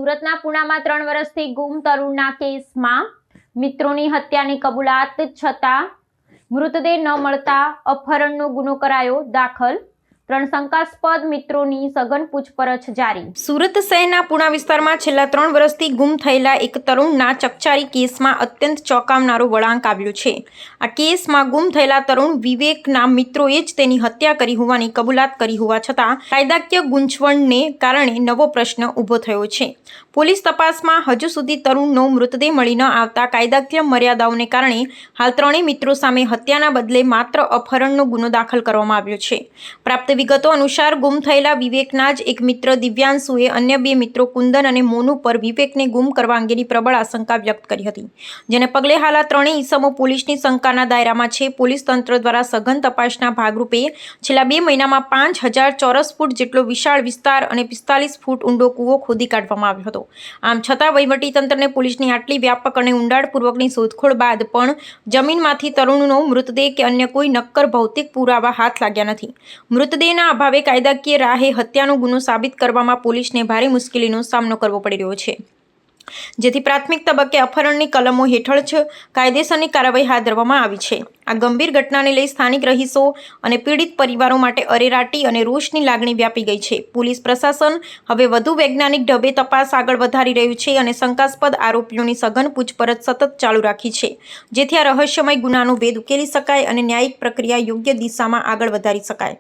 સુરતના પુણામાં 3 વર્ષથી ગુમ તરુણના કેસમાં મિત્રોની હત્યાની કબૂલાત છતાં મૃતદેહ ન મળતા અપહરણનો ગુનો કરાયો દાખલ। 3 શંકાસ્પદ મિત્રોની સઘન પૂછપરછ જારી। સુરત શહેરના પુણા વિસ્તારમાં છેલ્લા 3 વર્ષથી ગુમ થયેલા એક તરુણના ચકચારી કેસમાં અત્યંત ચોંકાવનારો વળાંક આવ્યો છે। આ કેસમાં ગુમ થયેલા તરુણ વિવેકના મિત્રોએ જ તેની હત્યા કરી હોવાની કબૂલાત કરી હોવા છતાં કાયદાકીય ગૂંચવણને કારણે નવો પ્રશ્ન ઊભો થયો છે। પોલીસ તપાસમાં હજુ સુધી તરુણનો મૃતદેહ મળી ન આવતા કાયદાકીય મર્યાદાઓને કારણે હાલ ત્રણેય મિત્રો સામે હત્યાના બદલે માત્ર અપહરણનો ગુનો દાખલ કરવામાં આવ્યો છે। પ્રાપ્ત વિગતો અનુસાર ગુમ થયેલા વિવેકના જ એક મિત્ર દિવ્યાંશુએ અન્ય 2 મિત્રો કુંદન અને મોનુ પર વિવેકને ગુમ કરવા અંગેની પ્રબળ આશંકા વ્યક્ત કરી હતી, જેને પગલે હાલ આ ત્રણેય ઈસમો પોલીસની શંકાના દાયરામાં છે। પોલીસ તંત્ર દ્વારા સઘન તપાસના ભાગરૂપે છેલ્લા 2 મહિનામાં 5000 ચોરસ ફૂટ જેટલો વિશાળ વિસ્તાર અને 45 ફૂટ ઊંડો કૂવો ખોદી કાઢવામાં આવ્યો હતો। આમ છતાં વહીવટીતંત્રને પોલીસની આટલી વ્યાપક અને ઊંડાણપૂર્વકની શોધખોળ બાદ પણ જમીનમાંથી તરુણનો મૃતદેહ કે અન્ય કોઈ નક્કર ભૌતિક પુરાવા હાથ લાગ્યા નથી। મૃતદેહના અભાવે કાયદાકીય રાહે હત્યાનો ગુનો સાબિત કરવામાં પોલીસને ભારે મુશ્કેલીનો સામનો કરવો પડી રહ્યો છે, જેથી પ્રાથમિક તબક્કે અપહરણની કલમો હેઠળ જ કાયદેસરની કાર્યવાહી હાથ ધરવામાં આવી છે। આ ગંભીર ઘટનાને લઈ સ્થાનિક રહીશો અને પીડિત પરિવારો માટે અરેરાટી અને રોષની લાગણી વ્યાપી ગઈ છે। પોલીસ પ્રશાસન હવે વધુ વૈજ્ઞાનિક ઢબે તપાસ આગળ વધારી રહ્યું છે અને શંકાસ્પદ આરોપીઓની સઘન પૂછપરછ સતત ચાલુ રાખી છે, જેથી આ રહસ્યમય ગુનાનો ભેદ ઉકેલી શકાય અને ન્યાયિક પ્રક્રિયા યોગ્ય દિશામાં આગળ વધારી શકાય।